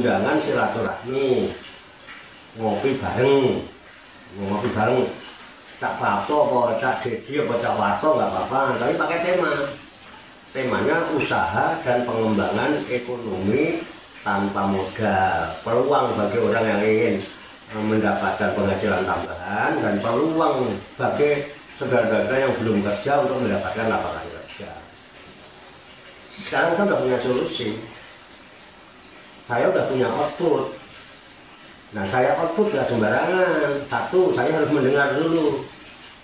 undangan silaturahmi, ngopi bareng, Cak Bato apa Cak Dedi apa Cak Warto nggak apa-apa, tapi pakai temanya usaha dan pengembangan ekonomi tanpa modal, peluang bagi orang yang ingin mendapatkan penghasilan tambahan dan peluang bagi saudara-saudara yang belum kerja untuk mendapatkan lapangan kerja. Sekarang saya sudah punya solusi, saya sudah punya output. Nah, saya output nggak sembarangan. Satu, saya harus mendengar dulu.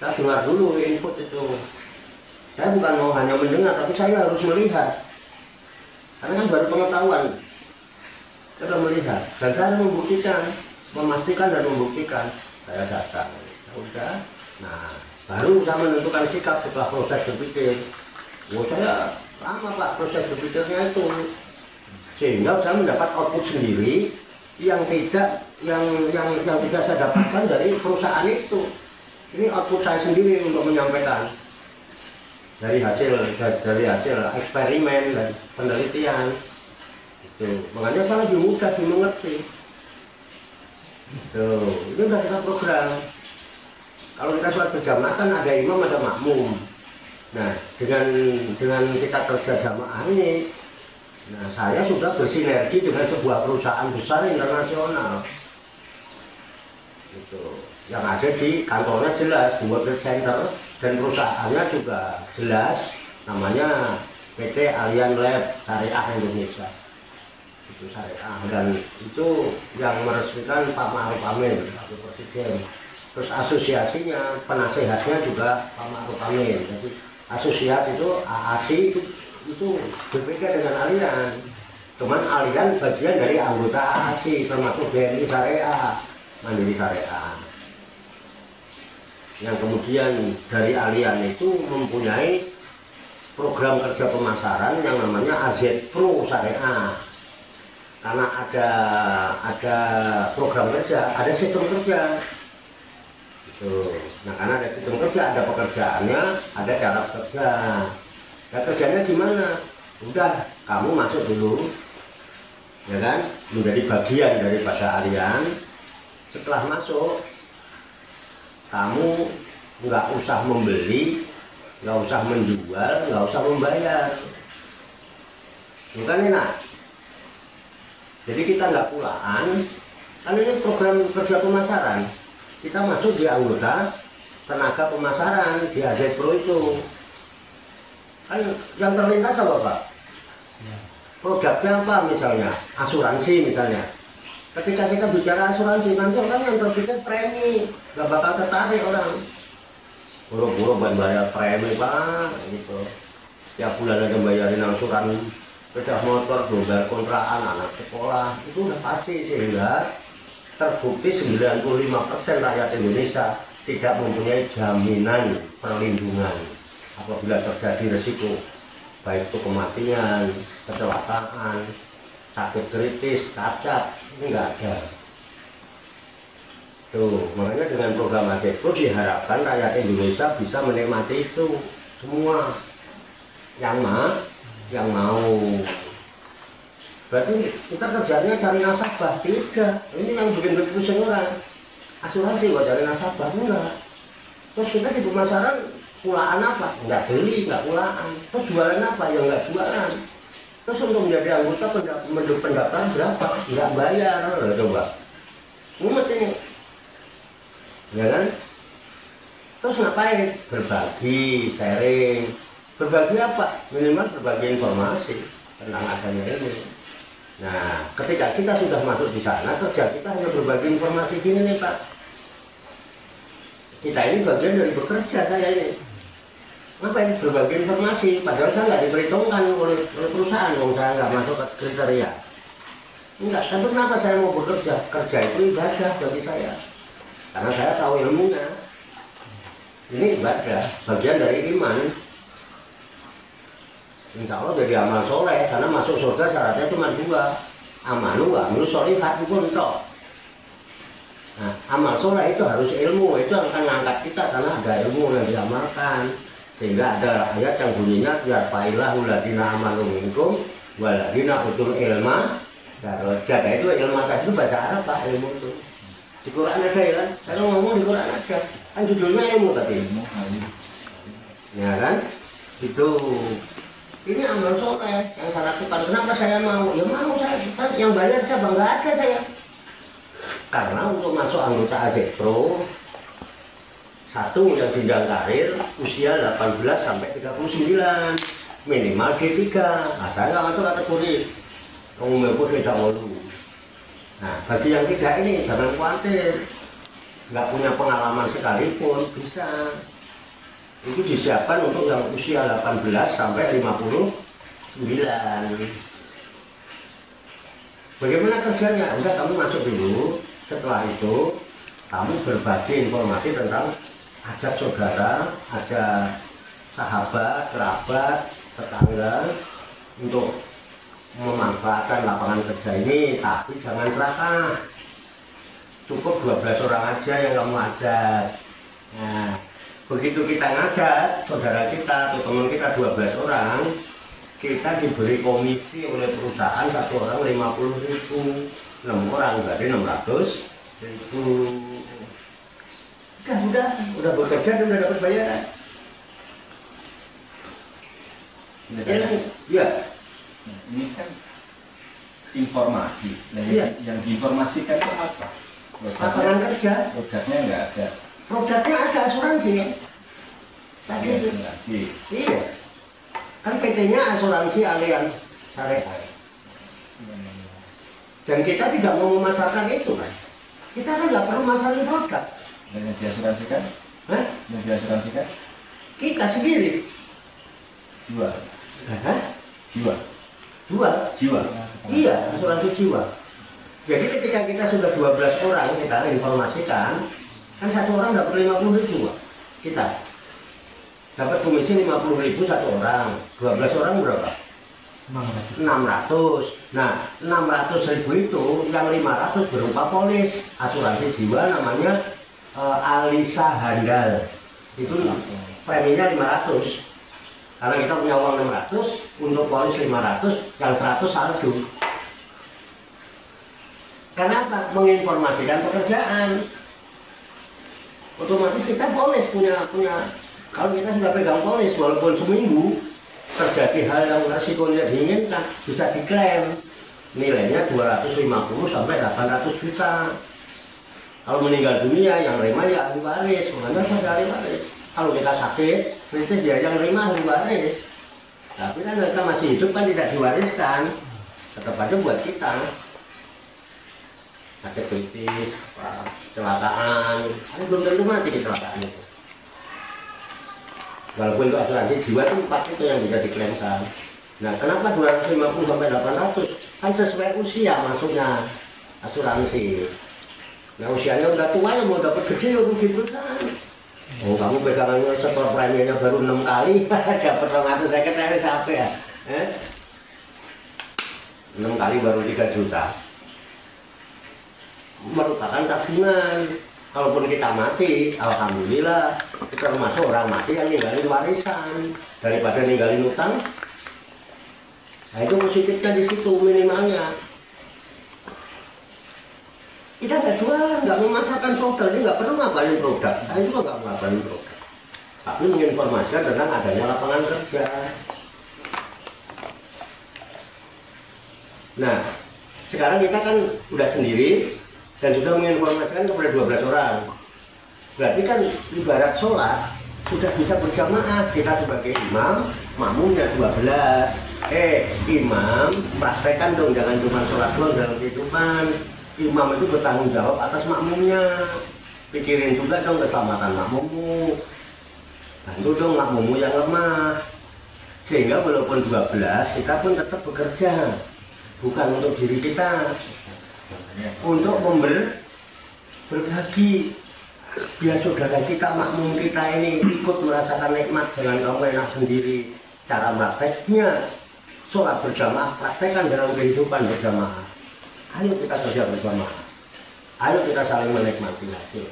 Saya dengar dulu input itu. Saya bukan mau hanya mendengar, tapi saya harus melihat. Karena kan baru pengetahuan. Saya sudah melihat dan saya harus membuktikan, memastikan dan membuktikan. Saya datang. Ya udah. Nah, baru saya menentukan sikap setelah proses berpikir. Oh, saya lama Pak proses berpikirnya itu. Sehingga saya mendapat output sendiri yang tidak saya dapatkan dari perusahaan itu. Ini output saya sendiri untuk menyampaikan dari hasil eksperimen dan penelitian. Itu makanya saya lebih mudah dimengerti. Tuh, ini sudah kita program. Kalau kita sholat berjamaah kan ada imam ada makmum. Nah, dengan kita kerja jamaah ini, nah saya sudah bersinergi dengan sebuah perusahaan besar internasional. Itu yang ada di kantornya jelas, World Trade Center, dan perusahaannya juga jelas, namanya PT Allian Lab Syariah Indonesia. Itu syariah, dan itu yang meresmikan Pak Ma'ruf Amin, Wakil Presiden. Terus asosiasinya, penasehatnya juga Pak Ma'ruf Amin. Jadi asosiat itu AASI itu berbeda dengan Allian. Cuman Allian bagian dari anggota AASI, termasuk BNI Syariah, Mandiri Syariah. Yang kemudian dari Allian itu mempunyai program kerja pemasaran yang namanya AZ Pro Syariah. Karena ada program kerja, ada sistem kerja. Gitu. Nah, karena ada sistem kerja, ada pekerjaannya, ada cara kerja. Nah, kerjanya gimana? Udah, kamu masuk dulu, ya kan? Menjadi bagian daripada Allian. Setelah masuk, kamu nggak usah membeli, nggak usah menjual, nggak usah membayar. Bukan enak. Jadi kita nggak pulaan, kan ini program kerja pemasaran. Kita masuk di anggota tenaga pemasaran di AZ Pro itu. Kan yang terlintas apa Pak? Produknya apa misalnya? Asuransi misalnya. Ketika kita bicara asuransi, nanti orang yang terpikir premi, nggak bakal tertarik orang. Buru-buru bayar premi Pak, gitu. Tiap bulan ada bayarin asuransi, sepeda motor, bayar kontrakan, anak sekolah, itu udah pasti. Sehingga terbukti 95% rakyat Indonesia tidak mempunyai jaminan perlindungan apabila terjadi resiko, baik itu kematian, kecelakaan, sakit kritis, cacat, ini nggak ada. Tuh, makanya dengan program AZ Pro diharapkan rakyat Indonesia bisa menikmati itu semua yang mau. Berarti kita kerjanya cari nasabah, tidak. Ini yang bikin pusing orang. Asuransi kok cari nasabah, enggak. Terus kita di pemasaran pulaan apa? Enggak beli, enggak pulaan. Terus jualan apa? Ya enggak jualan. Terus untuk menjadi anggota pendaftaran berapa? Enggak bayar, coba. Mumet ini. Ya kan? Terus ngapain? Berbagi, sharing. Berbagi apa? Minimal berbagi informasi tentang adanya ini. Nah, ketika kita sudah masuk di sana, kerja kita hanya berbagi informasi gini nih Pak. Kita ini bagian dari bekerja, saya ini. Ngapain berbagi informasi? Padahal saya nggak diperhitungkan oleh perusahaan, kalau saya nggak masuk ke kriteria. Enggak, tapi kenapa saya mau bekerja? Kerja itu ibadah bagi saya. Karena saya tahu ilmunya. Ini ibadah, bagian dari iman. Insya Allah jadi amal soleh, karena masuk surga syaratnya cuma 2, amanu wa amanu sholihat pun toh. Nah, amal soleh itu harus ilmu, itu akan mengangkat kita karena ada ilmu yang diamalkan. Sehingga ada ayat yang bunyinya yarfa'illahu ladina amanu minkum waladina utul ilma Nah, roja itu ilmu mata itu bahasa Arab Pak, ilmu itu. Di Quran ada ya kan? Saya ngomong di Quran ada. Kan judulnya ilmu tadi. Ya kan? Itu ini amal soleh yang saya lakukan. Kenapa saya mau? Ya mau saya. Kan yang bayar saya bangga ada saya. Karena untuk masuk anggota AZ Pro, satu yang jenjang karir usia 18 sampai 39, minimal D3. Nah, saya nggak masuk kategori umumnya tidak malu. Nah, bagi yang tidak ini jangan khawatir, nggak punya pengalaman sekalipun bisa. Itu disiapkan untuk yang usia 18 sampai 59. Bagaimana kerjanya? Udah kamu masuk dulu. Setelah itu kamu berbagi informasi tentang ajak saudara, ada sahabat, kerabat, tetangga untuk memanfaatkan lapangan kerja ini, tapi jangan serakah. Cukup 12 orang aja yang kamu ajak. Nah, begitu kita ngajak saudara kita atau teman kita 12 orang, kita diberi komisi oleh perusahaan satu orang 50.000, 6 orang berarti 600.000. Udah bekerja dan udah dapat bayaran. Ya. Ini kan informasi. Nah, yang diinformasikan itu apa? Lapangan kerja. Produknya nggak ada. Produknya ada asuransi. Tadi itu. Asuransi. Iya. Kan PT-nya asuransi Allianz Syariah. Dan kita tidak mau memasarkan itu kan. Kita kan nggak perlu masarin produk. Dan yang diasuransikan? Hah? Yang diasuransikan? Kita sendiri. Jiwa. Hah? Jiwa. Jiwa. Iya, asuransi jiwa. Jadi ketika kita sudah 12 orang kita informasikan, kan satu orang dapat 50.000 kita. Dapat komisi 50.000 satu orang. 12 orang berapa? 600. Nah, 600.000 itu yang 500 berupa polis asuransi jiwa namanya Alisa Handal. Itu preminya 500. Karena kita punya uang 600, untuk polis 500, yang 100 saldo. Karena apa? Menginformasikan pekerjaan. Otomatis kita polis punya kalau kita sudah pegang polis, walaupun seminggu terjadi hal yang resiko tidak diinginkan, bisa diklaim. Nilainya 250 sampai 800 juta. Kalau meninggal dunia, yang terima ya ahli waris, mana saja ahli waris. Kalau kita sakit, itu dia yang terima ahli waris. Tapi kan mereka masih hidup kan tidak diwariskan, tetap aja buat kita. Sakit kritis, kecelakaan, kan belum tentu mati kecelakaan itu. Walaupun itu asuransi jiwa itu 4 itu yang bisa diklaimkan. Nah, kenapa 250 sampai 800? Kan sesuai usia masuknya asuransi. Nah, usianya udah tua ya mau dapat gede ya rugi perusahaan. Oh, kamu pegangannya setor preminya baru 6 kali, dapat 200 saya kira capek ya. 6 kali baru 3 juta. Merupakan tabungan. Kalaupun kita mati, alhamdulillah kita termasuk orang mati yang ninggalin warisan daripada ninggalin utang. Nah, itu positifnya di situ minimalnya. Kita nggak jualan, nggak memasarkan produk, ini nggak perlu ngabalin produk. Saya juga nggak ngabalin produk. Tapi menginformasikan tentang adanya lapangan kerja. Nah, sekarang kita kan udah sendiri dan sudah menginformasikan kepada 12 orang. Berarti kan ibarat sholat sudah bisa berjamaah. Kita sebagai imam, makmumnya 12. Imam, praktekkan dong, jangan cuma sholat doang dalam kehidupan. Imam itu bertanggung jawab atas makmumnya. Pikirin juga dong keselamatan makmummu. Bantu dong makmummu yang lemah. Sehingga walaupun 12, kita pun tetap bekerja. Bukan untuk diri kita. Untuk berbagi. Biar saudara kita, makmum kita ini ikut merasakan nikmat dengan kamu enak sendiri. Cara prakteknya, sholat berjamaah, praktekkan dalam kehidupan berjamaah. Ayo kita kerja bersama. Ayo kita saling menikmati hasil.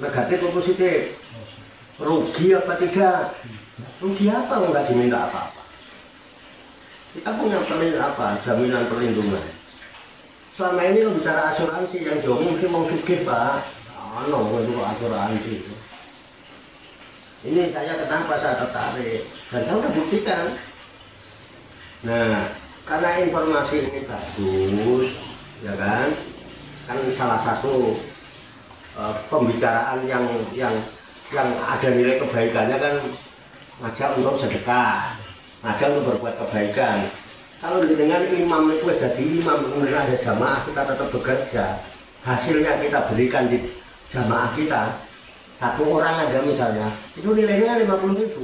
Negatif atau positif? Rugi apa tidak? Rugi apa? Enggak diminta apa-apa. Kita punya jaminan perlindungan. Selama ini lo bicara asuransi yang jauh mungkin mau sugih Pak. Itu asuransi itu. Ini saya kenapa saya tertarik dan saya udah buktikan. Nah, karena informasi ini bagus, ya kan salah satu pembicaraan yang ada nilai kebaikannya kan ngajak untuk sedekah, ngajak untuk berbuat kebaikan. Kalau dengan imam itu jadi imam, kemudian ada jamaah kita tetap bekerja, hasilnya kita berikan di jamaah kita, satu orang ada misalnya, itu nilainya 50.000.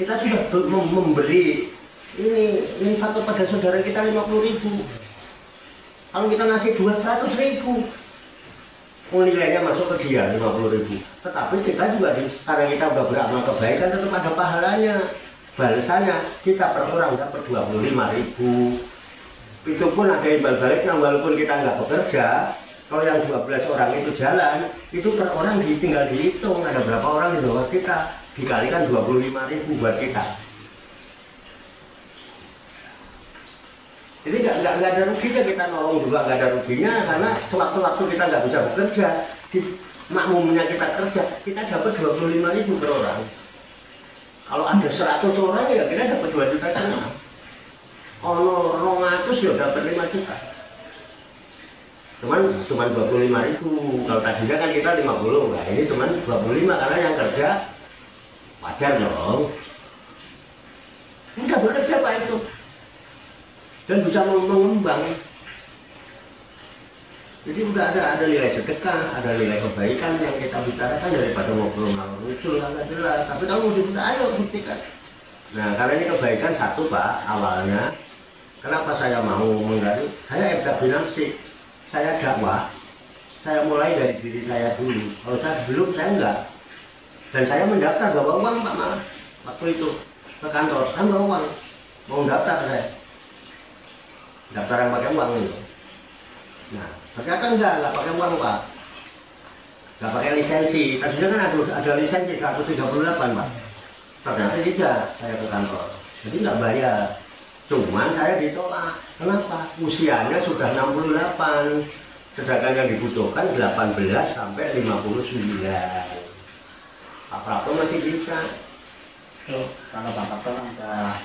Kita sudah memberi ini faktor pada saudara kita 50.000. Kalau kita ngasih 200.000, nilainya masuk ke dia 50.000. Tetapi kita juga karena kita sudah beramal kebaikan tetap ada pahalanya. Balasannya kita per orang dapat 25.000. Itu pun ada imbal baliknya walaupun kita nggak bekerja. Kalau yang 12 orang itu jalan, itu per orang tinggal dihitung ada berapa orang di bawah kita, dikalikan 25.000 buat kita. Jadi nggak ada ruginya kita nolong juga, nggak ada ruginya karena sewaktu-waktu kita nggak bisa bekerja, di makmumnya kita kerja, kita dapat 25.000 per orang. Kalau ada 100 orang ya kita dapat 2 juta setengah. Kalau 200 ya dapat 5 juta. Cuman 25.000. Kalau tadinya kan kita 50, nah ini cuman 25 karena yang kerja wajar dong. Udah bekerja Pak itu. Dan bisa mengembang. Jadi udah ada nilai sedekah, ada nilai kebaikan yang kita bicarakan daripada ngobrol ngalor muncul agak jelas. Tapi kalau udah ayo buktikan. Nah karena ini kebaikan satu Pak awalnya. Kenapa saya mau menggali? Saya FKB Nafsi, saya dakwah. Saya mulai dari diri saya dulu. Kalau saya belum saya enggak. Dan saya mendaftar bawa uang Pak malah. Waktu itu ke kantor, saya bawa uang. Mau daftar saya. Daftar yang pakai uang itu. Nah, ternyata enggak pakai uang Pak. Enggak pakai lisensi. Tadinya kan ada lisensi 138 Pak. Ternyata tidak, saya ke kantor. Jadi enggak bayar. Cuman saya ditolak. Kenapa? Usianya sudah 68. Sedangkan yang dibutuhkan 18 sampai 59. Pak Prato masih bisa. Kalau Pak Prato ada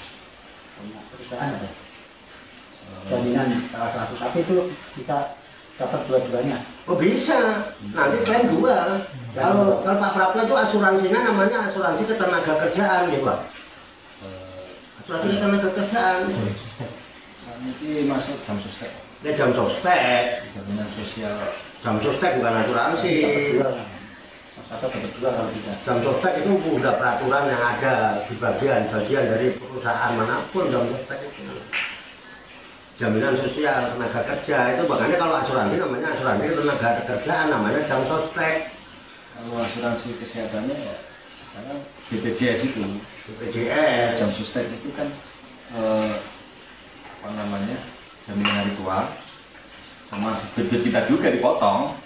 punya perusahaan ada jaminan salah satu, tapi itu bisa dapat dua-duanya. Oh bisa, nanti klaim dua. Kalau Pak Prato itu asuransinya namanya asuransi ketenaga kerjaan gitu Pak. Asuransi ketenaga kerjaan. Ini masuk jam sostek. Ini jam sostek. Jaminan sosial. Jam sostek bukan asuransi. Atau berdua kalau tidak. Jam sostek itu udah peraturan yang ada di bagian dari perusahaan manapun jam sostek itu. Jaminan sosial tenaga kerja itu makanya kalau asuransi namanya asuransi tenaga kerjaan namanya jam sostek. Kalau asuransi kesehatannya ya sekarang BPJS itu. BPJS. Jam sostek itu kan apa namanya jaminan hari tua sama BPJS kita juga dipotong.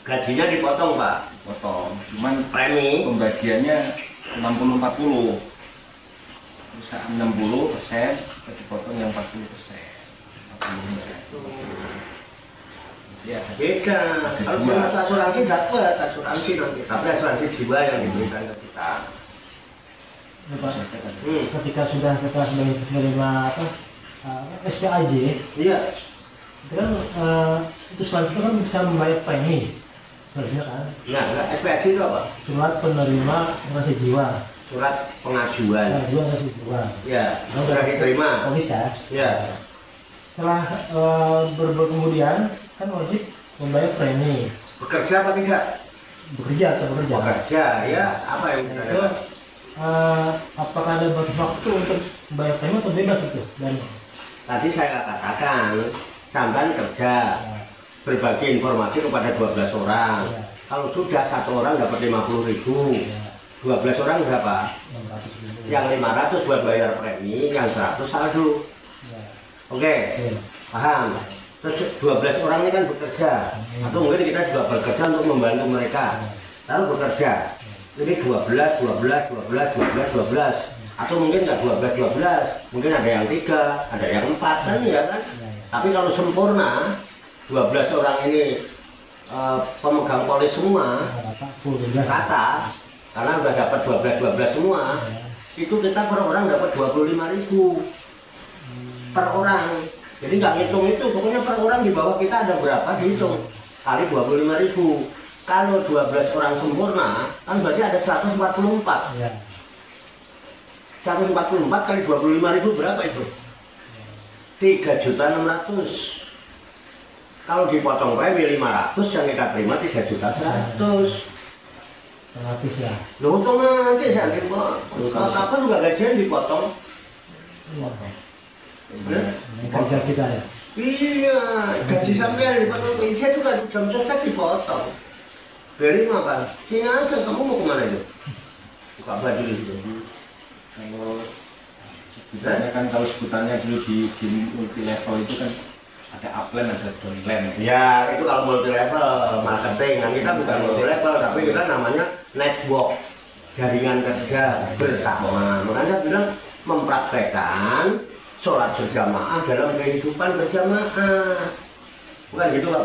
Gajinya dipotong Pak. Potong. Cuman Premi pembagiannya 60-40. Perusahaan 60%, dipotong yang 40%. 40%. Ya, beda. Kalau asuransi dapat asuransi nanti, tapi asuransi jiwa yang diberikan ke kita. Ya, Pak. Ketika sudah kita menerima SPAJ, Iya. itu kan itu selanjutnya kan bisa membayar premi, sebenarnya kan? Nah, SPAJ itu apa? Surat penerima asuransi jiwa. Surat pengajuan. Pengajuan asuransi jiwa. Ya, sudah diterima. Polis ya. Ya. Setelah kemudian kan wajib membayar premi. Bekerja apa tidak? Bekerja atau bekerja? Bekerja, ya. Apa yang kita Itu apakah ada batas waktu untuk membayar premi atau bebas itu? Dan tadi saya katakan, sampai kerja, berbagi informasi kepada 12 orang. Ya. Kalau sudah satu orang dapat 50.000, ya, 12 orang berapa? 600.000. Yang 500 buat bayar premi, yang 100 saldo. Ya. Oke, paham? Terus 12 orang ini kan bekerja, atau mungkin kita juga bekerja untuk membantu mereka. Lalu bekerja, ini 12. atau mungkin nggak 12, mungkin ada yang 3, ada yang 4 kan ya kan. Tapi kalau sempurna 12 orang ini pemegang polis semua rata, karena udah dapat 12 semua, itu kita per orang dapat 25.000 per orang. Jadi nggak ngitung itu, pokoknya per orang di bawah kita ada berapa dihitung kali 25.000. Kalau 12 orang sempurna kan berarti ada 144. 144 kali 25.000 berapa itu? 3.600.000. Kalau dipotong PW 500, yang kita terima 3.100.000. Otomatis ya. Loh otomatis ya, kalau kapan juga gajian dipotong. Kerja kita ya. Iya, gaji sampai dipotong. Dia juga jam sosial dipotong. Beri makan. Sini aja, kamu mau kemana itu? Buka baju di situ. Kalau sebutannya kan, kalau sebutannya dulu di multi level itu kan ada upline, ada downline. Ya, itu kalau multi level marketing. Nah, kita bukan multi level, tapi kita namanya network, jaringan kerja bersama. Makanya bilang mempraktekkan sholat berjamaah dalam kehidupan berjamaah. Bukan gitu Pak.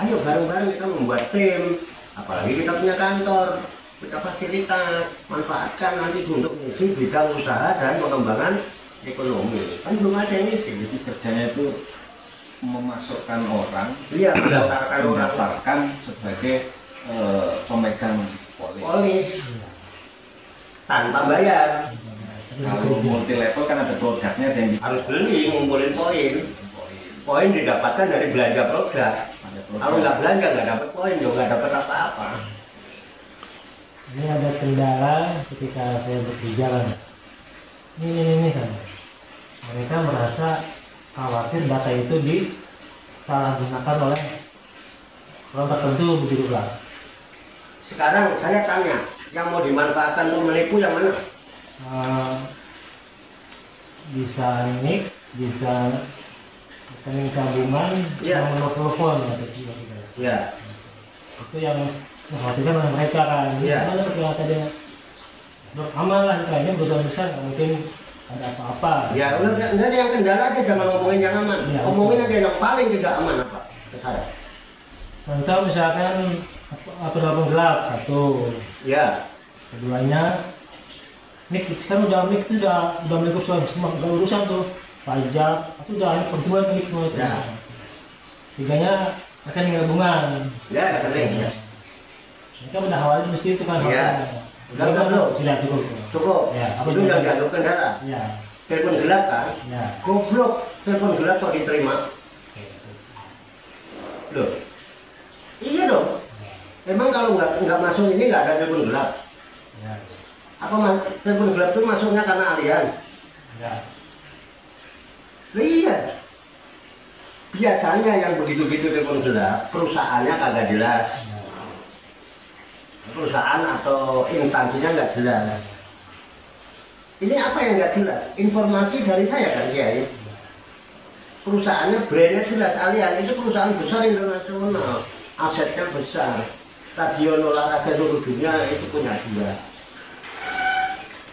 Ayo bareng-bareng kita membuat tim. Apalagi kita punya kantor, kita fasilitas, manfaatkan nanti untuk mengisi bidang usaha dan pengembangan ekonomi. Kan belum ada yang isi. Jadi kerjanya itu memasukkan orang, Iya, mendaftarkan orang mendaftarkan sebagai pemegang polis. tanpa bayar. Kalau multi level kan ada produknya yang Harus beli, ngumpulin poin. Poin didapatkan dari belanja produk. Kalau nggak belanja nggak dapat poin, juga nggak dapat apa-apa. Ini ada kendala ketika saya berjalan. Ini kan. Mereka merasa khawatir data itu disalahgunakan oleh orang tertentu, begitu Pak. Sekarang saya tanya, yang mau dimanfaatkan untuk menipu yang mana? Bisa nik, bisa rekening tabungan, Iya. nomor telepon atau gitu. Ya, Itu yang mengkhawatirkan oleh mereka kan. Iya. Kalau ternyata dia aman lah, kayaknya berusaha besar, nggak mungkin ada apa-apa. ya udah nggak ada yang kendala aja, jangan ngomongin yang aman. Iya. Ngomongin aja yang paling tidak aman apa? Ke saya. Contoh misalkan aturan gelap satu, Ya, keduanya nik sekarang udah nik itu udah melingkup semua nggak urusan tuh pajak itu udah persebulan nik semua itu. Ya. Tiganya rekening gabungan. ya rekening. Ya. Mereka udah awalnya mesti itu kan. Iya. Udah Udah belum? Tidak cukup. Cukup. Ya, apa Itu udah jalur kendala. Ya. Telepon gelap kan? Ya. Goblok, telepon gelap kok diterima? Loh, iya dong. Emang kalau nggak masuk ini nggak ada telepon gelap? Ya. Apa telepon gelap itu masuknya karena alien? Ya. Loh, iya. Biasanya yang begitu-begitu telepon gelap, perusahaannya kagak jelas. Perusahaan atau instansinya nggak jelas. Ini apa yang nggak jelas? Informasi dari saya kan Kiai. Perusahaannya brandnya jelas, Allianz itu perusahaan besar internasional, asetnya besar. Stadion olahraga seluruh dunia itu punya dia.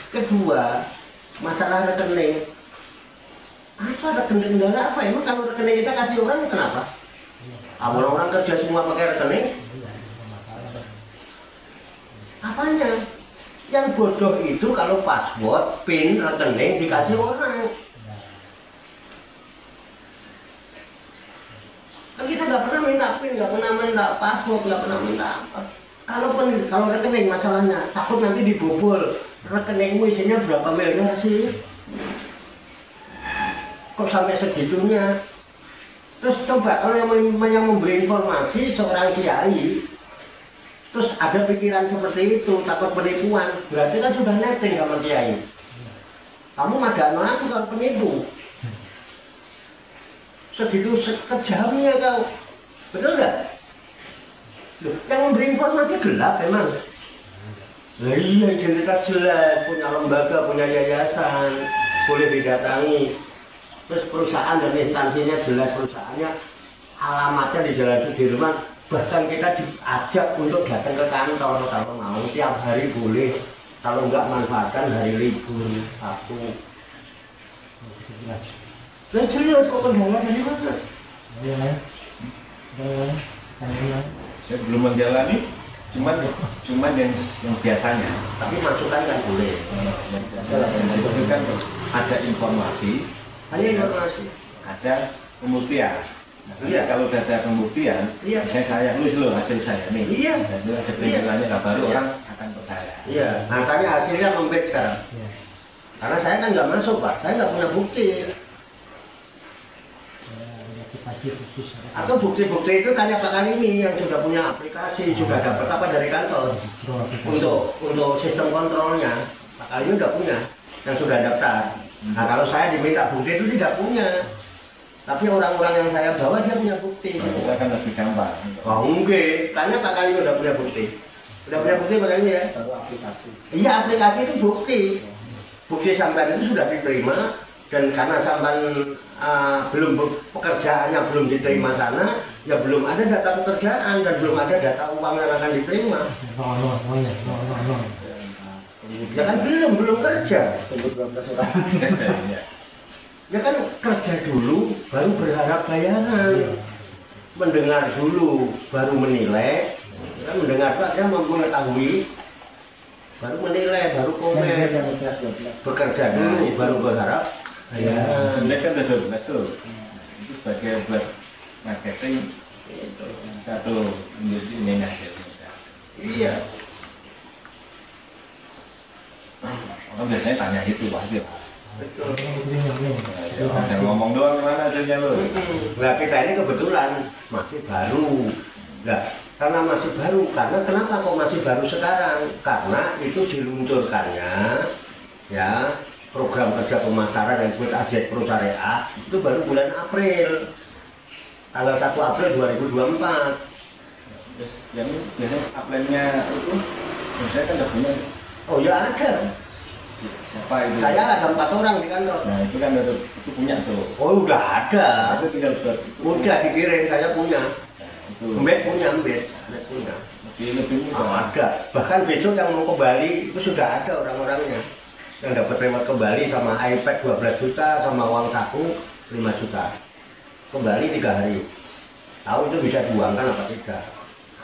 Kedua, masalah rekening. Apa rekening kendala apa? Emang kalau rekening kita kasih orang kenapa? Orang kerja semua pakai rekening? Apanya? Yang bodoh itu kalau password, PIN, rekening dikasih orang. Kan kita nggak pernah minta PIN, nggak pernah minta password, nggak pernah minta apa. Kalau rekening masalahnya, takut nanti dibobol. Rekeningmu isinya berapa miliar sih? Kok sampai segitunya? Terus coba kalau yang memberi informasi seorang kiai, terus ada pikiran seperti itu, takut penipuan, berarti kan sudah netting sama kiai. Kamu madano aku kan penipu. Segitu kejamnya kau, betul nggak? Loh, yang memberi informasi gelap memang. Nah, iya, identitas jelas, punya lembaga, punya yayasan, boleh didatangi. Terus perusahaan dan instansinya jelas, perusahaannya alamatnya di Jalan Sudirman. Bahkan kita diajak untuk datang ke kantor kalau mau, tiap hari boleh Kalau enggak manfaatkan hari libur Sabtu. Dan serius kok kendala dari mana? Saya belum menjalani, cuman yang biasanya. Tapi masukan kan boleh. Yang biasa itu kan ada informasi, Hanya informasi. ada pembuktian. Iya. Kalau udah ada pembuktian, Iya. saya tulis loh hasil saya nih. Iya. Dan itu ada penjelasannya, nah baru Iya. orang akan percaya. Iya. Nah, saya hasilnya membet sekarang. Karena saya kan nggak masuk, Pak. Saya nggak punya bukti. Atau bukti-bukti itu tanya Pak Kalimi yang sudah punya aplikasi, sudah dapat apa dari kantor untuk sistem kontrolnya. Pak Kalimi nggak punya, yang sudah daftar. Nah, kalau saya diminta bukti itu tidak punya. Tapi orang-orang yang saya bawa dia punya bukti. Nah, itu akan lebih gampang. Oh enggak, tanya Pak Kalimi udah punya bukti. Udah punya bukti Pak Kalimi ya? Baru aplikasi. Iya, aplikasi itu bukti. Bukti sampean itu sudah diterima dan karena sampean belum pekerjaannya belum diterima sana, ya belum ada data pekerjaan dan belum ada data uang yang akan diterima. Ya kan belum kerja. Tunggu 12 orang. Ya kan kerja dulu baru berharap bayaran. Mendengar dulu baru menilai. Ya, mendengar itu artinya mengetahui baru menilai, baru komen. Bekerja dulu baru berharap bayaran. Sebenarnya kan ada 12 tuh. Itu sebagai buat marketing satu ini hasilnya. Iya. Orang biasanya tanya itu pasti. Betul. Jangan ngomong doang gimana hasilnya lo. Nah kita ini kebetulan masih baru. Nah, karena masih baru, karena kenapa kok masih baru sekarang? Karena itu diluncurkannya ya program kerja pemasaran yang disebut Ajet Pro Syariah itu baru bulan April, tanggal 1 April 2024. Terus yang biasanya upline-nya itu saya kan udah punya. Oh ya ada. Siapa itu? Saya ada 4 orang di kantor. Nah itu kan itu punya tuh. Oh udah ada. Itu tinggal buat Udah dikirim, saya punya. itu Mbak punya, Mbak punya. lebih mudah. Ada. Bahkan besok yang mau ke Bali itu sudah ada orang-orangnya. Yang dapat remote ke Bali sama iPad 12 juta sama uang saku 5 juta. Ke Bali 3 hari. Tahu itu bisa diuangkan apa tidak?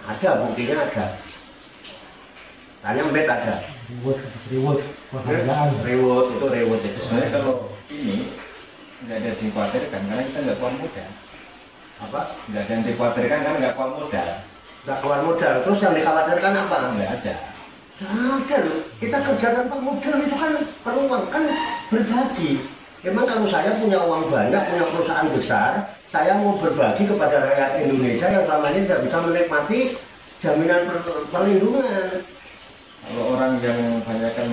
Ada, buktinya ada. Tanya Mbak ada. Reward itu reward itu. Sebenarnya kalau ini nggak ada dikhawatirkan karena kita nggak keluar modal. Apa? Nggak ada yang dikhawatirkan karena nggak keluar modal. Nggak keluar modal. Terus yang dikhawatirkan apa? Nggak ada. Ada loh. Kita kerja tanpa modal itu kan peluang kan berbagi. Memang kalau saya punya uang banyak, punya perusahaan besar, saya mau berbagi kepada rakyat Indonesia yang selama ini tidak bisa menikmati jaminan perlindungan. Kalau orang yang banyak kan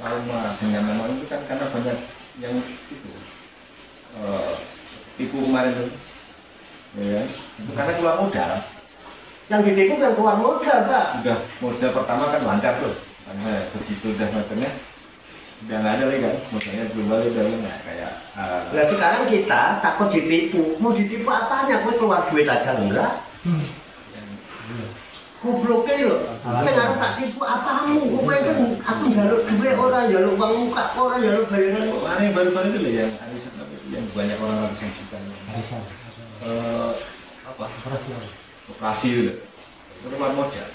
trauma dengan nama itu kan karena banyak yang itu tipu kemarin itu, ya, itu karena keluar modal. Yang ditipu kan keluar modal, Pak. Udah modal pertama kan lancar tuh, karena begitu udah modalnya udah nggak ada lagi kan, modalnya belum balik udah nggak kayak. Nah sekarang kita takut ditipu. Mau ditipu apanya? Kau keluar duit aja enggak? Gobloknya loh. Saya tak tipu apamu. Kau itu aku jaluk duit orang, jaluk uang muka orang, jaluk bayaran. Kemarin baru-baru itu loh yang arisan yang banyak orang arisan juta. Apa? Operasi itu. Itu keluar modal.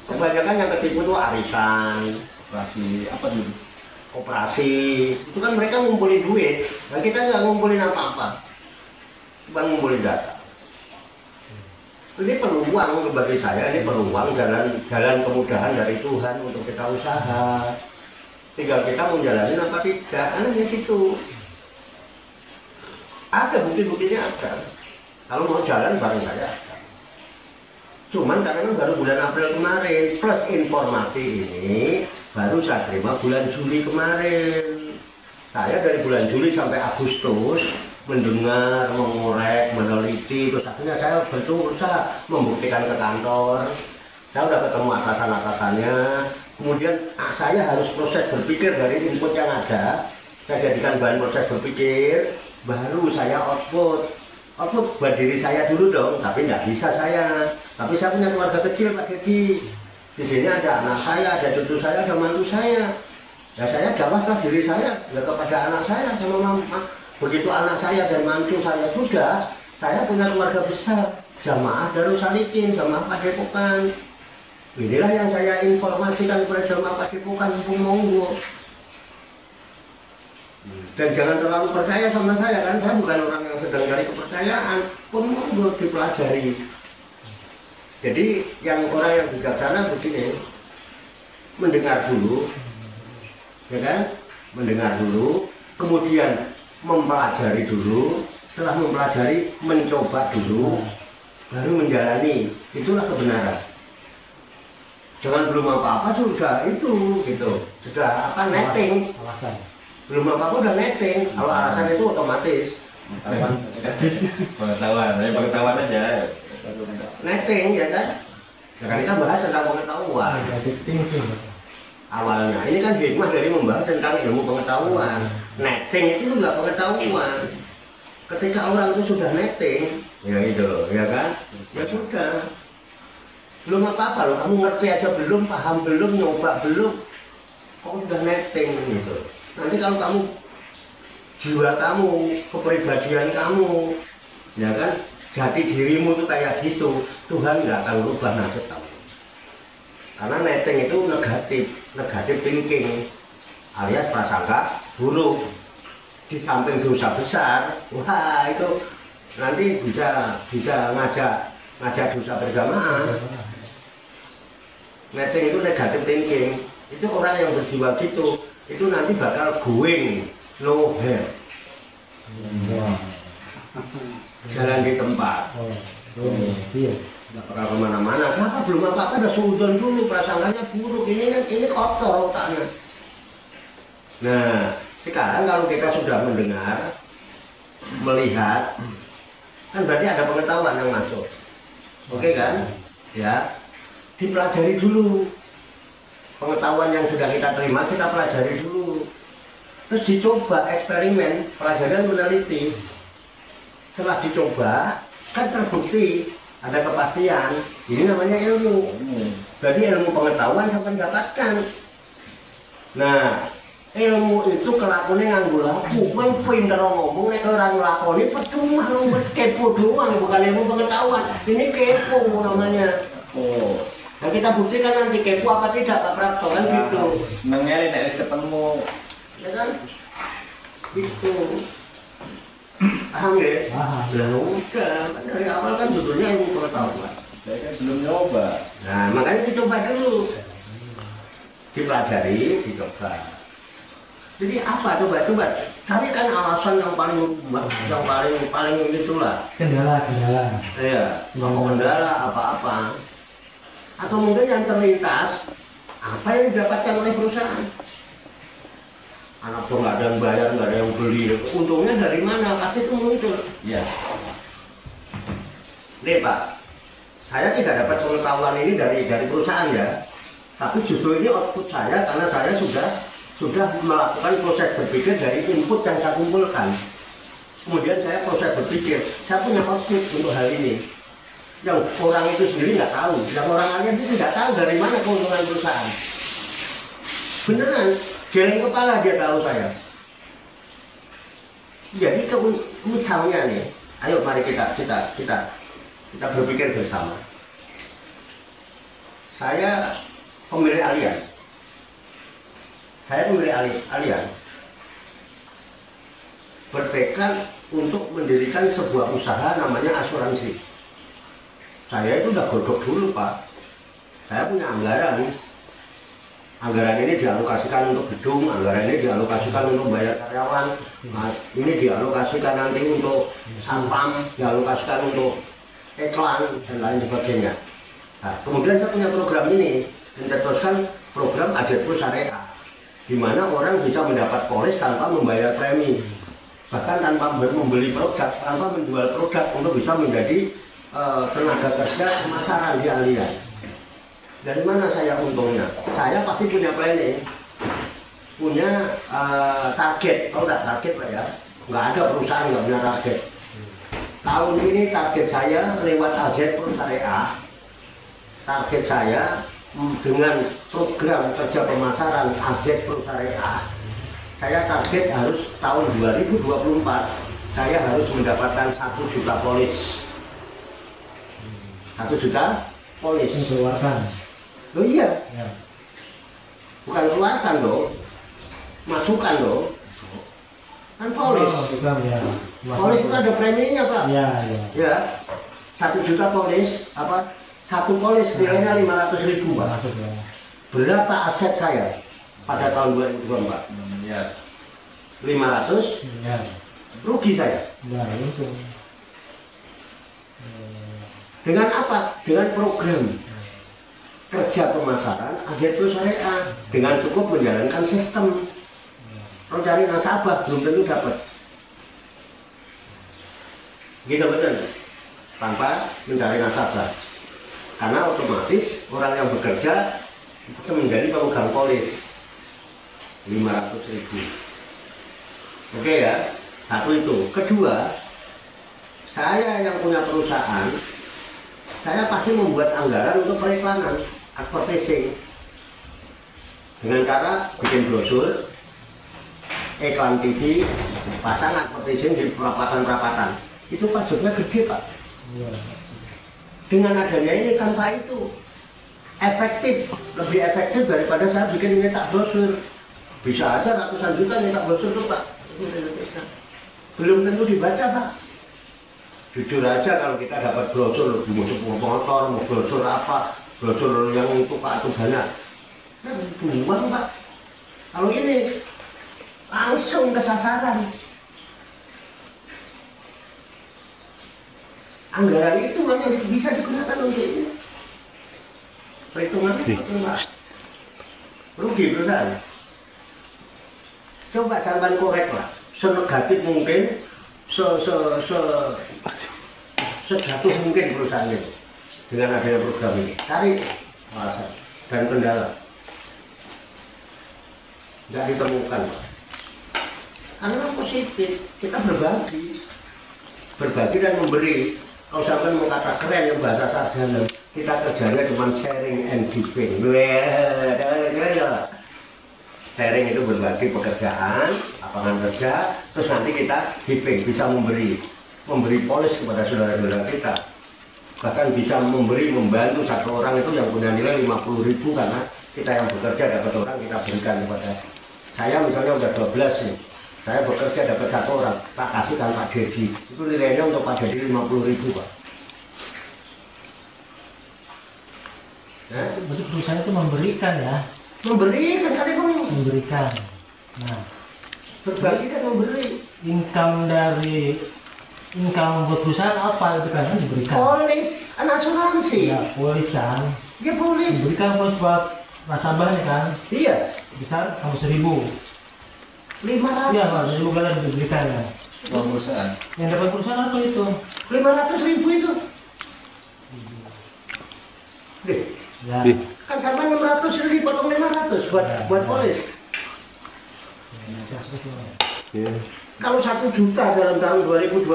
Kebanyakan yang ketipu itu arisan, Operasi apa dulu? koperasi. Itu kan mereka ngumpulin duit. Nah kita nggak ngumpulin apa-apa. Cuma ngumpulin data. Ini peluang bagi saya, ini peluang jalan kemudahan dari Tuhan untuk kita usaha. Tinggal kita mau jalanin apa tidak, anehnya gitu. Ada bukti-buktinya ada. Kalau mau jalan bareng saya ada. Cuman karena baru bulan April kemarin, plus informasi ini baru saya terima bulan Juli kemarin. Saya dari bulan Juli sampai Agustus mendengar, mengorek, meneliti, terus akhirnya saya berusaha membuktikan ke kantor. Saya udah ketemu atasan-atasannya. Kemudian saya harus proses berpikir dari input yang ada. Saya jadikan bahan proses berpikir, baru saya output. Output buat diri saya dulu dong, tapi nggak bisa saya. Tapi saya punya keluarga kecil Pak Dedi. Di sini ada anak saya, ada cucu saya, ada mantu saya. Ya saya jawablah diri saya ya kepada anak saya sama mama. Begitu anak saya dan mantu saya sudah, saya punya keluarga besar, Jamaah Darus Salikin, Jamaah Padepokan. Inilah yang saya informasikan kepada Jamaah Padepokan monggo. Dan jangan terlalu percaya sama saya kan, saya bukan orang yang sedang cari kepercayaan, pun monggo dipelajari. Jadi yang orang yang bijaksana begini, mendengar dulu, ya kan, mendengar dulu, kemudian mempelajari dulu, setelah mempelajari mencoba dulu, baru menjalani, itulah kebenaran. Jangan belum apa-apa sudah itu gitu, sudah apa netting, belum apa-apa udah netting, kalau alasan itu otomatis pengetahuan aja netting ya kan. Nah, kita bahas tentang pengetahuan awalnya, ini kan hikmah dari membahas tentang ilmu pengetahuan. Netting itu juga pengetahuan. Ketika orang itu sudah netting, ya itu loh, ya kan, ya sudah, belum apa-apa loh, kamu ngerti aja belum, paham belum, nyoba belum, kok udah netting gitu. Nanti kalau kamu, jiwa kamu, kepribadian kamu, ya kan, jati dirimu tuh kayak gitu, Tuhan nggak akan rubah nasib kamu. Karena netting itu negatif thinking, alias prasangka buruk. Di samping dosa besar, wah itu nanti bisa ngajak dosa berjamaah. Netting itu negatif thinking, itu orang yang berjiwa gitu, itu nanti bakal going nowhere. Jalan di tempat, nggak bakal kemana-mana. Kenapa belum apa-apa udah suudon dulu, prasangkanya buruk, ini kotor otaknya. Nah, sekarang kalau kita sudah mendengar, melihat, kan berarti ada pengetahuan yang masuk. Oke kan? Ya, dipelajari dulu. Pengetahuan yang sudah kita terima, kita pelajari dulu. Terus dicoba eksperimen, pelajaran meneliti. Setelah dicoba, kan terbukti, ada kepastian. Ini namanya ilmu. Berarti ilmu pengetahuan sampai dapatkan. Nah, ilmu itu kelakuannya nganggo laku, kowe pinter ngomong nek ora nglakoni percuma lu kepo doang, bukan ilmu pengetahuan. Ini kepo namanya. Oh. Nah, kita buktikan nanti kepo apa tidak Pak Prapto kan gitu. Mengelin nek wis ketemu. Ya kan? Gitu. Paham ya? Paham. Ya udah, dari awal kan judulnya ilmu pengetahuan. Saya kan belum nyoba. Nah, makanya dicoba dulu. Dipelajari, dicoba. Jadi apa coba cari kan alasan yang paling itulah kendala ya, kendala apa atau mungkin yang terlintas apa yang didapatkan oleh perusahaan. Anak tuh nggak ada yang bayar, nggak ada yang beli, untungnya dari mana, pasti itu muncul ya. Nih Pak, saya tidak dapat pengetahuan ini dari perusahaan ya, tapi justru ini output saya karena saya sudah melakukan proses berpikir dari input yang saya kumpulkan. Kemudian saya proses berpikir, saya punya output untuk hal ini. Yang orang itu sendiri nggak tahu, yang orang lain itu tidak tahu dari mana keuntungan perusahaan. Beneran, geleng kepala dia tahu saya. Jadi misalnya nih, ayo mari kita berpikir bersama. Saya pemilik Allianz. Saya pemilik Allianz bertekad untuk mendirikan sebuah usaha namanya asuransi. Saya itu udah godok dulu Pak. Saya punya anggaran. Anggaran ini dialokasikan untuk gedung, anggaran ini dialokasikan untuk bayar karyawan, ini dialokasikan nanti untuk sampam, dialokasikan untuk iklan dan lain sebagainya. Nah, kemudian saya punya program ini, diteruskan program Ajetpro Syariah, di mana orang bisa mendapat polis tanpa membayar premi, bahkan tanpa membeli produk, tanpa menjual produk untuk bisa menjadi tenaga kerja pemasaran di Allianz. Dari mana saya untungnya? Saya pasti punya planning, punya target. Tahu nggak target Pak ya? Nggak ada perusahaan nggak punya target. Tahun ini target saya lewat Ajetpro Syariah, target saya dengan program kerja pemasaran aset pro syariah, saya target harus tahun 2024 saya harus mendapatkan 1 juta polis. 1 juta polis. Keluarkan. Loh iya, Ya. bukan keluarkan loh, masukkan loh. Kan polis. Oh, bukan, ya. Polis itu ada preminya Pak. Ya, ya. Ya, 1 juta polis, apa? 1 polis nilainya 500.000 Pak. Masuk ya. Berapa aset saya pada tahun 2024? Ya. 500, Ya. rugi saya. Ya, itu. Dengan apa? Dengan program kerja pemasaran aset pro syariah dengan cukup menjalankan sistem. Kalau cari nasabah belum tentu dapat. Gitu betul. Tanpa mencari nasabah. Karena otomatis orang yang bekerja itu menjadi pemegang polis 500.000. Oke ya, satu itu. Kedua, saya yang punya perusahaan, saya pasti membuat anggaran untuk periklanan, advertising, dengan cara bikin brosur, iklan TV, pasang advertising di perapatan-perapatan. Itu pajaknya gede Pak. Ya. Dengan adanya ini tanpa itu efektif, lebih efektif daripada saya bikin nyetak brosur. Bisa aja ratusan juta nyetak brosur tuh Pak. Belum tentu dibaca Pak. Jujur aja kalau kita dapat brosur di motor, brosur apa, brosur yang untuk Pak itu banyak. Kan buang Pak. Kalau ini langsung ke sasaran. Anggaran itu hanya bisa digunakan untuk ini. Perhitungan rugi perusahaan. Coba sampai korek lah, senegatif mungkin, sejatuh mungkin perusahaan itu dengan adanya program ini. Cari alasan dan kendala, nggak ditemukan. Karena positif, kita berbagi dan memberi. Kalau sampai mau kata keren yang bahasa sarjana, kita kerjanya cuma sharing and giving. Sharing itu berbagi pekerjaan, lapangan kerja, terus nanti kita giving, bisa memberi polis kepada saudara-saudara kita. Bahkan bisa membantu satu orang itu yang punya nilai 50.000 karena kita yang bekerja dapat orang kita berikan kepada. Saya misalnya udah 12 nih. Saya bekerja dapat 1 orang, tak kasihkan Pak Dedi. Itu nilainya untuk Pak Dedi 50.000 Pak. Nah, berarti perusahaan itu memberikan ya? Memberikan kali Bang. Memberikan. Nah, Berbagi dan memberi. Income buat perusahaan apa itu kan diberikan? Polis, asuransi. Ya, polis kan. Ya polis. Diberikan polis buat nasabahnya kan? Iya. Besar 100.000. 500. Iya, 100.000 kalian diberikan ya. Perusahaan. Yang dapat perusahaan apa itu? 500.000 itu. Deh, Ya. kan sama 600.000 potong 500 buat polis. Ya. Kalau 1 juta dalam tahun 2024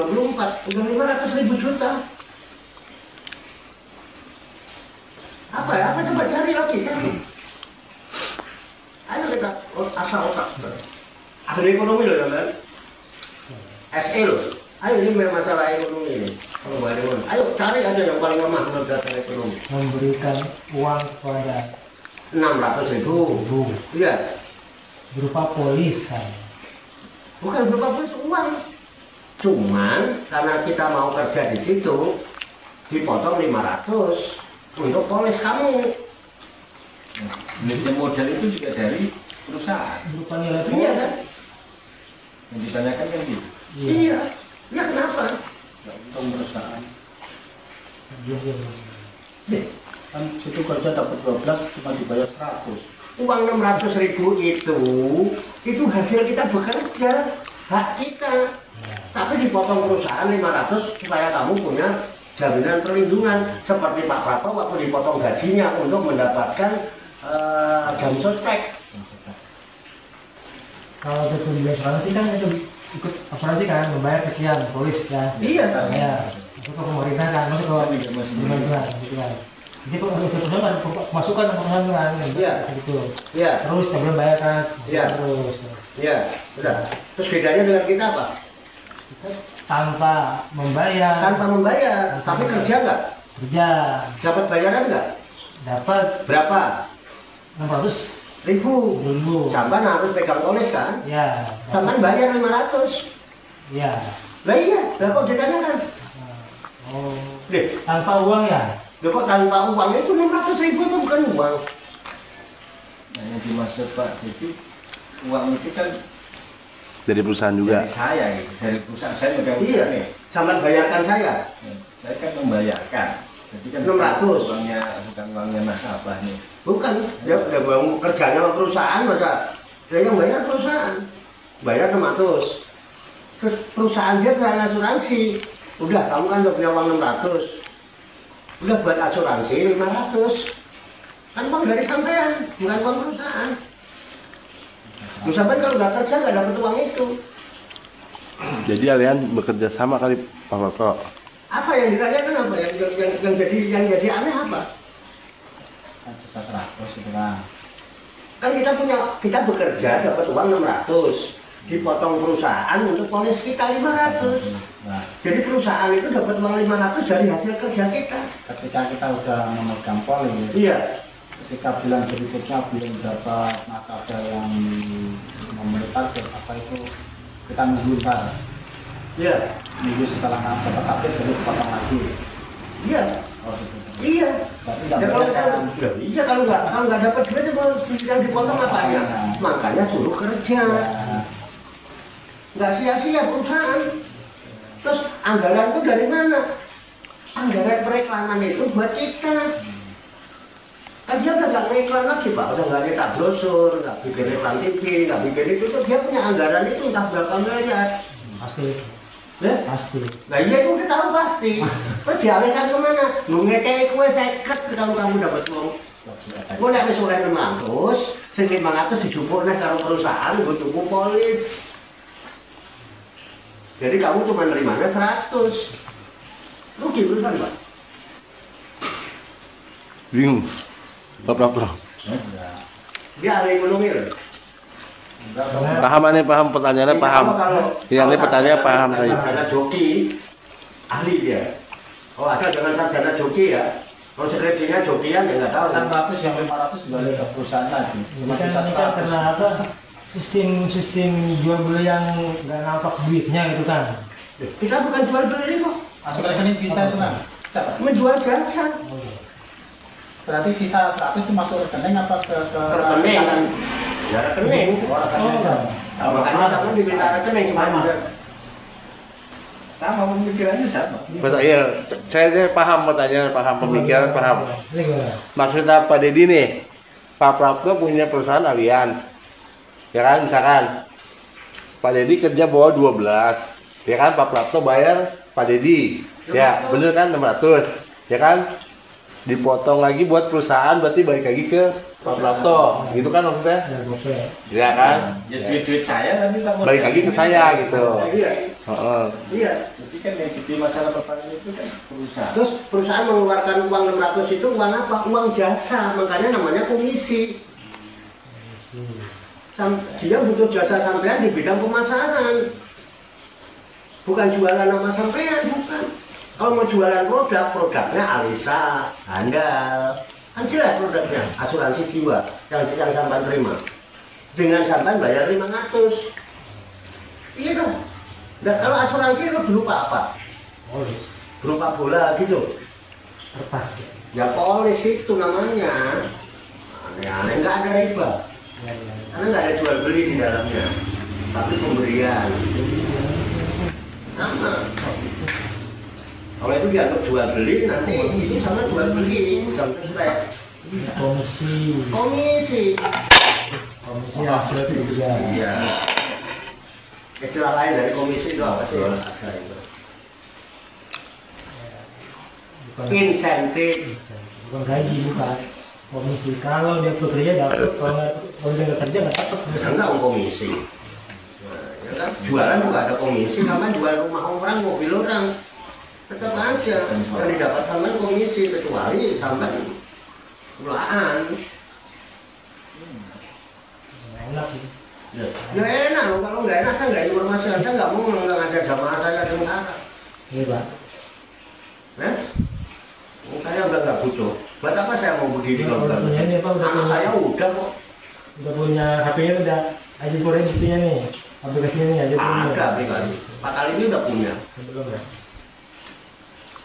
udah 500.000 juta. Apa ya? Apa coba cari lagi kan? Ayo kita asal otak. Ahli ekonomi loh teman. SE loh. Ayo ini masalah ekonomi ini. Kalau balik ayo cari aja yang paling lemah menurut data ekonomi. Memberikan uang kepada 600.000. Iya. Berupa polis kan. Bukan berupa polis uang. Cuman karena kita mau kerja di situ dipotong 500 untuk polis kamu. Nilai modal itu juga dari perusahaan. Berupa nilai polis. Iya kan? Yang ditanyakan kan gitu. Iya. Ya kenapa? Untuk perusahaan. Iya. Kan situ kerja dapat 12 cuma dibayar 100. Uang 600.000 itu hasil kita bekerja, hak kita. Tapi dipotong perusahaan 500 supaya kamu punya jaminan perlindungan seperti Pak Prato waktu dipotong gajinya untuk mendapatkan jam sostek. Kalau itu di asuransi kan itu ikut asuransi kan membayar sekian polis ya. Iya kan? Ya. Itu ke pemerintah kan masuk ke pemerintah gitu kan. Jadi perusahaan kan masukan perusahaan kan, Iya. gitu. Iya, Terus belum bayar kan, Iya. terus iya, sudah. Terus bedanya dengan kita apa? tanpa membayar, Tanpa membayar, tapi kerja nggak? kerja Dapat bayaran nggak? dapat Berapa? 600 1.000. dulu. Sampai harus pegang polis kan? Ya, Sampai bayar 500. ya. Lah iya, lah kok ditanyakan? Oh, Deh, tanpa uang ya? lah kok tanpa uang itu 600.000 itu bukan uang. Nah, yang dimaksud Pak, jadi uang itu kan Dari perusahaan juga. dari saya, gitu. Dari perusahaan saya megang Iya, nih. sampai bayarkan saya. Saya kan membayarkan. Jadi kan 600. bukan uangnya nasabah nih. Bukan, dia udah bangun kerjanya sama perusahaan, maka dia yang bayar perusahaan. Bayar 600. Terus perusahaan dia punya asuransi. Udah, kamu kan udah punya uang 600. Udah buat asuransi 500. Kan uang dari sampean, bukan uang perusahaan. Sampean kalau nggak kerja nggak dapat uang itu. Jadi kalian bekerja sama kali Pak Prapto. Apa yang ditanyakan apa? Yang jadi aneh apa? Kan sisa 100 itu kan. Kan kita bekerja dapat uang 600. Dipotong perusahaan untuk polis kita 500. Nah, Jadi perusahaan itu dapat uang 500 dari hasil kerja kita. ketika kita udah memegang polis, Iya. ketika bulan berikutnya belum dapat nasabah yang memenuhi target, apa itu kita nunggu ntar, Iya. nunggu setelah dapat target baru dipotong lagi. Iya. Oh gitu. Iya. Berarti nggak Ya, kalau boleh kan? iya kalau nggak dapat duit yang dipotong apanya? Makanya suruh kerja. Ya, Nggak sia-sia perusahaan. Terus anggaran itu dari mana? Anggaran periklanan itu buat kita. Kan dia udah nggak ngiklan lagi Pak, udah nggak nyetak brosur, nggak bikin iklan TV, nggak bikin itu, tuh dia punya anggaran itu entah berapa miliar. Pasti, Ya? pasti. Nah iya itu kita tahu pasti. Terus dialihkan kemana? Lu ngekei kue seket kalau kamu dapat uang. Gue nek wis oleh 600, sing 500 dijupuk nek karo perusahaan gue tuku polis. Jadi kamu cuma nerimanya 100. Rugi perusahaan Pak. Bingung. Pak Prapto. Dia ada yang menunggu. Paham nih, paham pertanyaannya, paham. Yang ini pertanyaannya paham tadi. Sarjana joki, ahli dia. Oh asal jangan sarjana joki ya. Kalau skripsinya jokian ya nggak tahu. 600 yang 500 kembali ke perusahaan lagi. Ini Masih kan, sisa ini kan 100. karena apa? Sistem jual beli yang nggak nampak duitnya gitu kan. Kita bukan jual beli kok, Masuk rekening bisa itu kan? Bisa, Pak? menjual jasa. Berarti sisa 100 itu masuk rekening apa ke Rekening. Ya rekening. Oh, rekening kan? Nah, makanya kamu diminta rekening cuma Sama pemikirannya sama. Iya, saya paham pertanyaan, paham pemikiran, paham. Ini gimana? Maksudnya Pak Dedi nih, Pak Prapto punya perusahaan Allianz, ya kan, misalkan Pak Dedi kerja bawa 12, ya kan, Pak Prapto bayar Pak Dedi, ya bener kan 600, ya kan, dipotong lagi buat perusahaan, berarti balik lagi ke Pak Prapto, gitu kan maksudnya, Ya, oke. ya kan, Ya duit saya nanti tak balik lagi ke saya gitu. Iya. Heeh. Iya. Jadi kan yang jadi masalah pertanyaan itu kan perusahaan. Terus perusahaan mengeluarkan uang 600 itu uang apa? Uang jasa, makanya namanya komisi. Dia butuh jasa sampean di bidang pemasaran. Bukan jualan sama sampean, bukan. Kalau mau jualan produk, produknya Alisa, Handal. Kan jelas produknya, asuransi jiwa yang sampean terima. Dengan sampean bayar 500. Iya dong. Nah, kalau asuransi itu berupa apa? Polis, Berupa bola gitu. kertas. Ya polis itu namanya. Aneh-aneh, nggak ada riba. Ya, ya, ya. Karena nggak ada jual beli di dalamnya. Tapi pemberian. Sama. Kalau itu dianggap jual beli, nanti itu sama jual beli. Bukan selesai. Komisi, Komisi. komisi hasil kerja. Iya. Istilah lain dari komisi itu apa sih? Ada itu. Bukan, Insentif. bukan gaji, bukan komisi. Kalau dia bekerja dapat, kalau dia nggak kerja nggak dapat. Ya enggak komisi. Nah, ya kan? Jualan juga ada komisi, sama jual rumah orang, mobil orang. Tetap aja yang didapat sampai komisi, kecuali sampai Mulaan. Enak sih. Ya enak loh, kalau nggak enak saya nggak informasikan, saya nggak mau ngajak jamaah saya di utara. Iya Pak. Nah, saya udah nggak butuh. Buat apa saya mau berdiri kalau nggak? Punya ini Pak, udah Anak punya, saya udah kok. udah punya HP-nya udah aja goreng buktinya nih. Aplikasinya nih aja punya. Ada aplikasi. Pak Kali ini udah punya. Belum ya.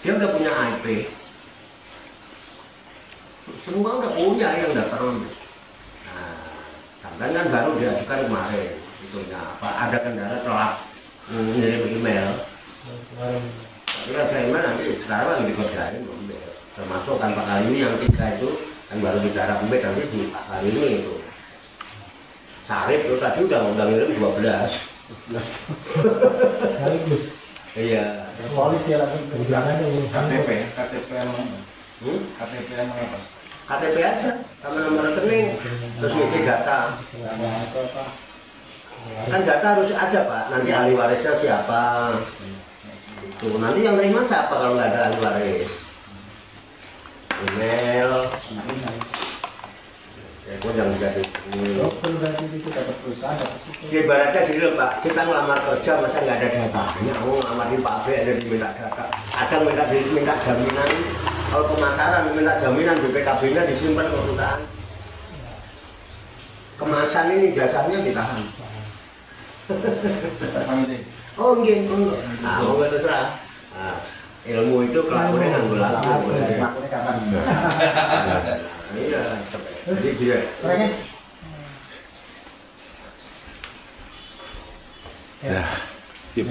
Dia udah punya IP. Semua udah punya yang daftar. Nah, sampai kan baru diajukan kemarin. Itunya apa? Ada kendala telat mengirim email. Kemarin. Tapi kan saya email nanti sekarang lagi dikerjain. Termasuk kan Pak Kali ini yang 3 itu kan baru bicara pembet nanti di Pak Kali ini itu. Sarip itu tadi udah ngirim 12. Sekaligus. Iya. Polis ya langsung ke Jangan ini. KTP emang Hmm? KTP emang apa? KTP aja sama nomor rekening terus ngisi data. Kan data harus ada Pak. Nanti ahli warisnya siapa? Itu nanti yang terima siapa kalau nggak ada ahli waris? Email. Ya, gue jangan jadi. Dokter berarti itu dapat perusahaan dapat itu. Ya, ibaratnya gini loh Pak, kita ngelamar kerja masa nggak ada datanya. Mau ngelamar di pabrik ada diminta data. Ada minta jaminan. Kalau pemasaran minta jaminan BPKB-nya disimpan ke perusahaan. Kemasan ini jasanya ditahan. Oh enggak, enggak. Nah, enggak terserah. Nah, ilmu itu kelakuannya nganggo laku. Lakunya kapan? Iya. Jadi dia. Orangnya Ya. Sip.